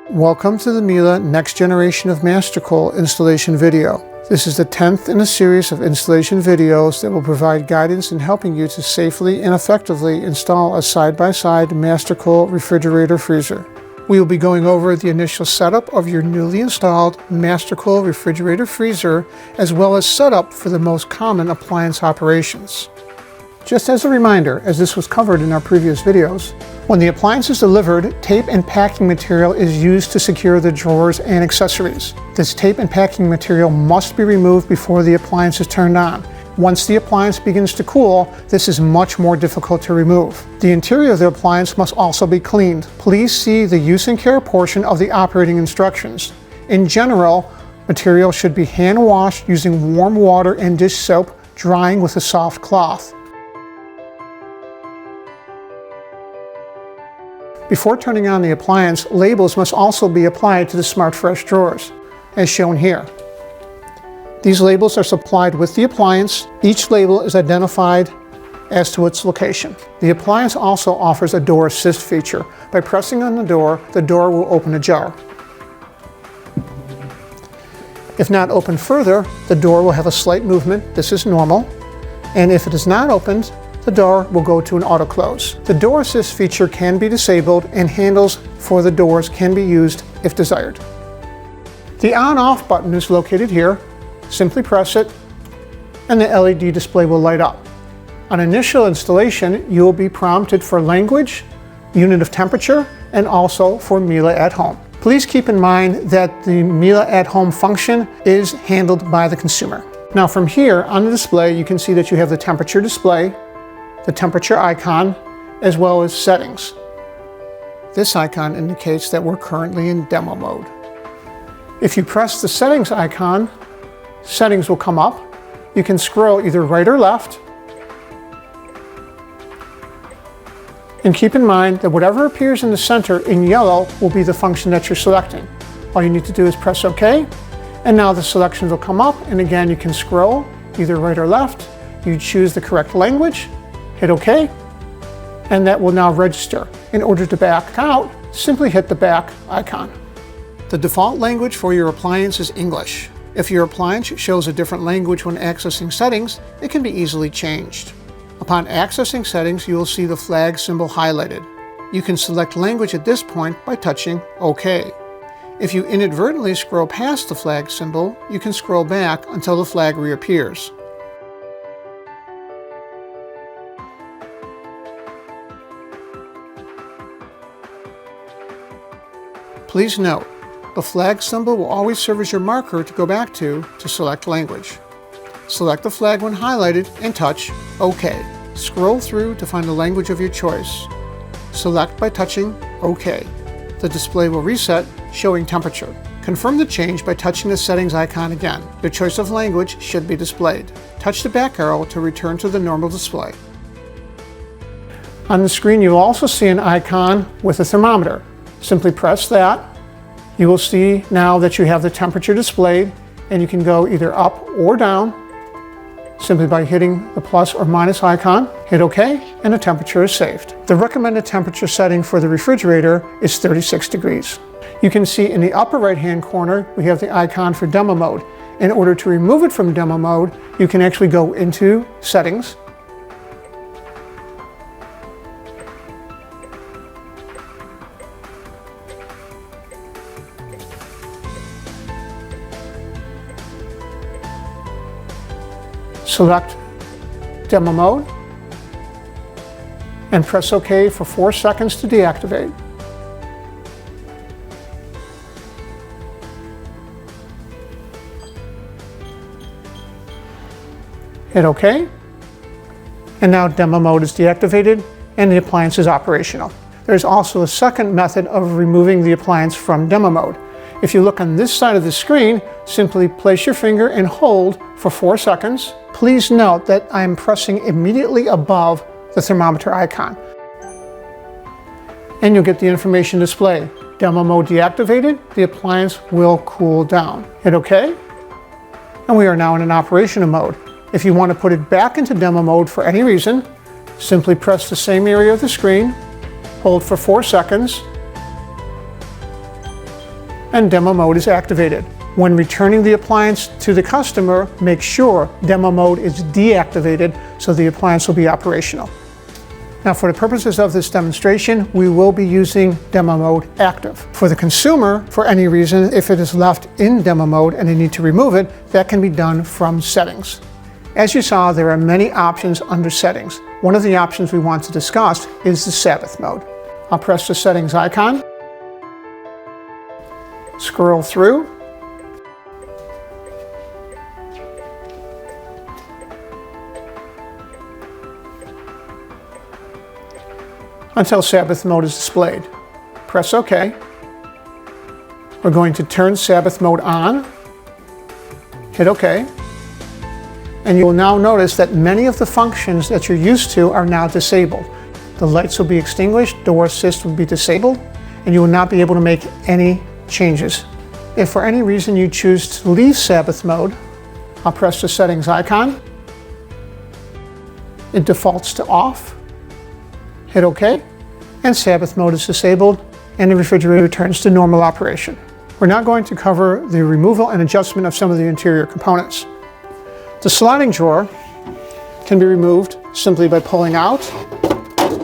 Welcome to the Miele Next Generation of MasterCool installation video. This is the 10th in a series of installation videos that will provide guidance in helping you to safely and effectively install a side-by-side MasterCool refrigerator freezer. We will be going over the initial setup of your newly installed MasterCool refrigerator freezer, as well as setup for the most common appliance operations. Just as a reminder, as this was covered in our previous videos, when the appliance is delivered, tape and packing material is used to secure the drawers and accessories. This tape and packing material must be removed before the appliance is turned on. Once the appliance begins to cool, this is much more difficult to remove. The interior of the appliance must also be cleaned. Please see the use and care portion of the operating instructions. In general, material should be hand washed using warm water and dish soap, drying with a soft cloth. Before turning on the appliance, labels must also be applied to the Smart Fresh drawers, as shown here. These labels are supplied with the appliance. Each label is identified as to its location. The appliance also offers a door assist feature. By pressing on the door will open ajar. If not opened further, the door will have a slight movement. This is normal. And if it is not opened, the door will go to an auto close. The door assist feature can be disabled, and handles for the doors can be used if desired. The on-off button is located here. Simply press it and the LED display will light up. On initial installation, you will be prompted for language, unit of temperature, and also for Miele at Home. Please keep in mind that the Miele at Home function is handled by the consumer. Now from here on the display, you can see that you have the temperature display, the temperature icon, as well as settings. This icon indicates that we're currently in demo mode. If you press the settings icon, settings will come up. You can scroll either right or left. And keep in mind that whatever appears in the center in yellow will be the function that you're selecting. All you need to do is press OK, and now the selections will come up, and again you can scroll either right or left. You choose the correct language, hit OK, and that will now register. In order to back out, simply hit the back icon. The default language for your appliance is English. If your appliance shows a different language when accessing settings, it can be easily changed. Upon accessing settings, you will see the flag symbol highlighted. You can select language at this point by touching OK. If you inadvertently scroll past the flag symbol, you can scroll back until the flag reappears. Please note, the flag symbol will always serve as your marker to go back to select language. Select the flag when highlighted and touch OK. Scroll through to find the language of your choice. Select by touching OK. The display will reset, showing temperature. Confirm the change by touching the settings icon again. Your choice of language should be displayed. Touch the back arrow to return to the normal display. On the screen, you will also see an icon with a thermometer. Simply press that. You will see now that you have the temperature displayed, and you can go either up or down simply by hitting the plus or minus icon. Hit OK, and the temperature is saved. The recommended temperature setting for the refrigerator is 36 degrees. You can see in the upper right hand corner we have the icon for demo mode. In order to remove it from demo mode, you can actually go into settings, select demo mode, and press OK for 4 seconds to deactivate. Hit OK, and now demo mode is deactivated and the appliance is operational. There's also a second method of removing the appliance from demo mode. If you look on this side of the screen, simply place your finger and hold for 4 seconds. Please note that I am pressing immediately above the thermometer icon. And you'll get the information display. Demo mode deactivated, the appliance will cool down. Hit OK, and we are now in an operational mode. If you want to put it back into demo mode for any reason, simply press the same area of the screen, hold for 4 seconds, and demo mode is activated. When returning the appliance to the customer, make sure demo mode is deactivated so the appliance will be operational. Now, for the purposes of this demonstration, we will be using demo mode active. For the consumer, for any reason, if it is left in demo mode and they need to remove it, that can be done from settings. As you saw, there are many options under settings. One of the options we want to discuss is the Sabbath mode. I'll press the settings icon, scroll through, until Sabbath mode is displayed. Press OK. We're going to turn Sabbath mode on. Hit OK. And you will now notice that many of the functions that you're used to are now disabled. The lights will be extinguished, door assist will be disabled, and you will not be able to make any changes. If for any reason you choose to leave Sabbath mode, I'll press the settings icon. It defaults to off. Hit OK, and Sabbath mode is disabled, and the refrigerator returns to normal operation. We're now going to cover the removal and adjustment of some of the interior components. The sliding drawer can be removed simply by pulling out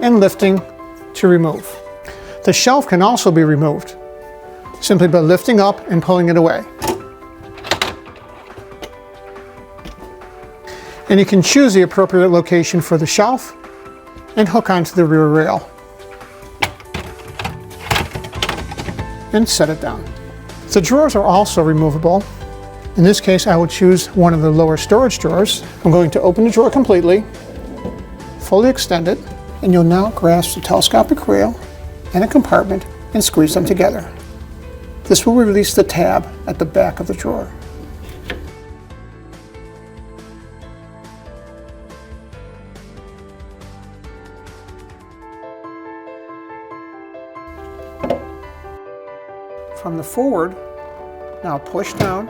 and lifting to remove. The shelf can also be removed simply by lifting up and pulling it away. And you can choose the appropriate location for the shelf and hook onto the rear rail and set it down. The drawers are also removable. In this case, I will choose one of the lower storage drawers. I'm going to open the drawer completely, fully extend it, and you'll now grasp the telescopic rail and a compartment and squeeze them together. This will release the tab at the back of the drawer. From the forward, now push down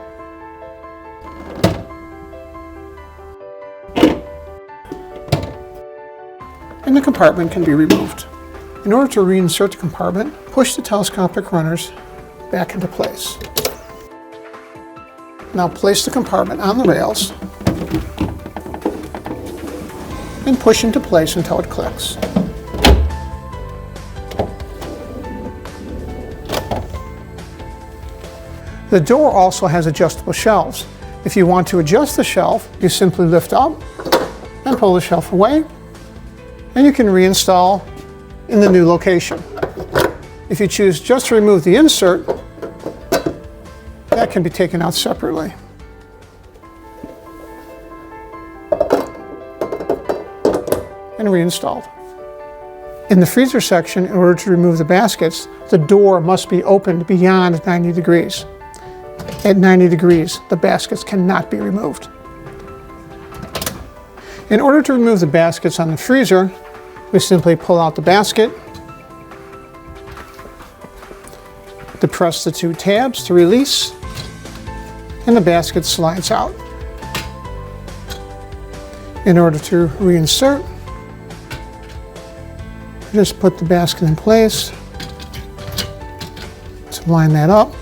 and the compartment can be removed. In order to reinsert the compartment, push the telescopic runners back into place. Now place the compartment on the rails and push into place until it clicks. The door also has adjustable shelves. If you want to adjust the shelf, you simply lift up and pull the shelf away, and you can reinstall in the new location. If you choose just to remove the insert, that can be taken out separately. And reinstalled. In the freezer section, in order to remove the baskets, the door must be opened beyond 90 degrees. At 90 degrees, the baskets cannot be removed. In order to remove the baskets on the freezer, we simply pull out the basket, depress the two tabs to release, and the basket slides out. In order to reinsert, just put the basket in place to line that up.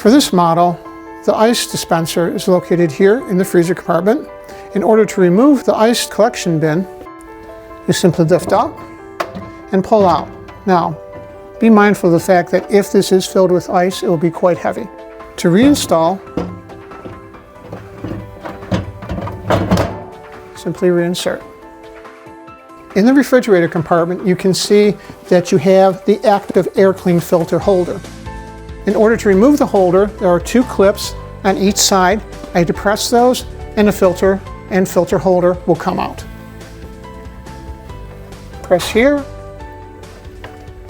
For this model, the ice dispenser is located here in the freezer compartment. In order to remove the ice collection bin, you simply lift up and pull out. Now, be mindful of the fact that if this is filled with ice, it will be quite heavy. To reinstall, simply reinsert. In the refrigerator compartment, you can see that you have the active air clean filter holder. In order to remove the holder, there are two clips on each side. I depress those, and the filter and filter holder will come out. Press here,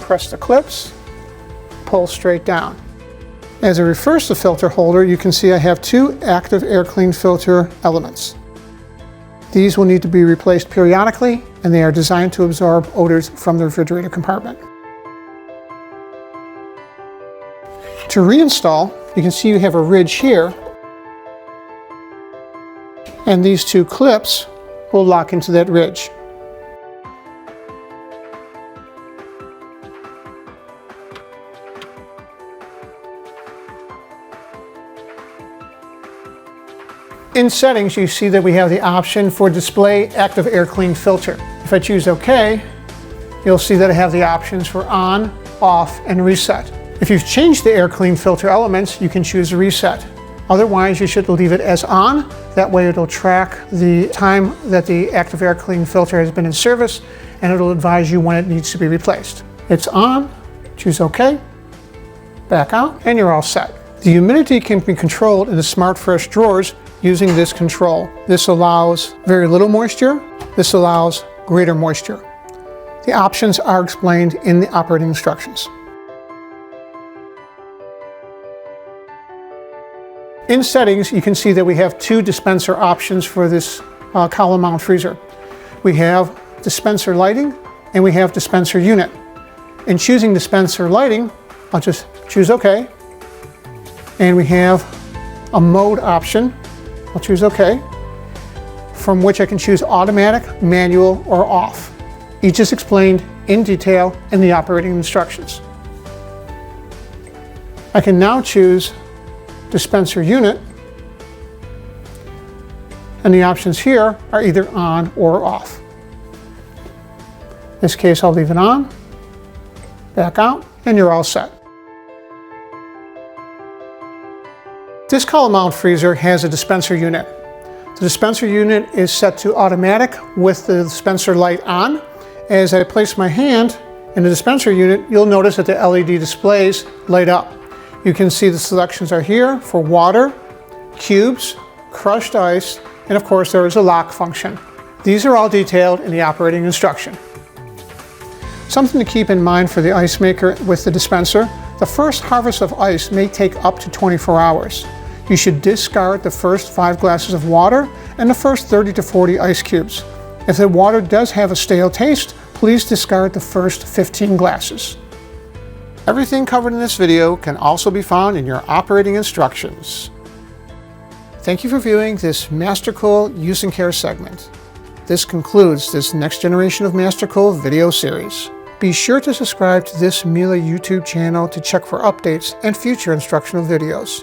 press the clips, pull straight down. As I reverse the filter holder, you can see I have two active air clean filter elements. These will need to be replaced periodically, and they are designed to absorb odors from the refrigerator compartment. To reinstall, you can see you have a ridge here, and these two clips will lock into that ridge. In settings, you see that we have the option for display active air clean filter. If I choose OK, you'll see that I have the options for on, off, and reset. If you've changed the air clean filter elements, you can choose reset. Otherwise, you should leave it as on. That way it'll track the time that the active air clean filter has been in service, and it'll advise you when it needs to be replaced. It's on, choose OK, back out, and you're all set. The humidity can be controlled in the Smart Fresh drawers using this control. This allows very little moisture. This allows greater moisture. The options are explained in the operating instructions. In settings, you can see that we have two dispenser options for this column mount freezer. We have dispenser lighting and we have dispenser unit. In choosing dispenser lighting, I'll just choose OK. And we have a mode option. I'll choose OK, from which I can choose automatic, manual, or off. Each is explained in detail in the operating instructions. I can now choose dispenser unit, and the options here are either on or off. In this case, I'll leave it on, back out, and you're all set. This column mount freezer has a dispenser unit. The dispenser unit is set to automatic with the dispenser light on. As I place my hand in the dispenser unit, you'll notice that the LED displays light up. You can see the selections are here for water, cubes, crushed ice, and of course there is a lock function. These are all detailed in the operating instruction. Something to keep in mind for the ice maker with the dispenser: the first harvest of ice may take up to 24 hours. You should discard the first 5 glasses of water and the first 30 to 40 ice cubes. If the water does have a stale taste, please discard the first 15 glasses. Everything covered in this video can also be found in your operating instructions. Thank you for viewing this MasterCool Use and Care segment. This concludes this next generation of MasterCool video series. Be sure to subscribe to this Miele YouTube channel to check for updates and future instructional videos.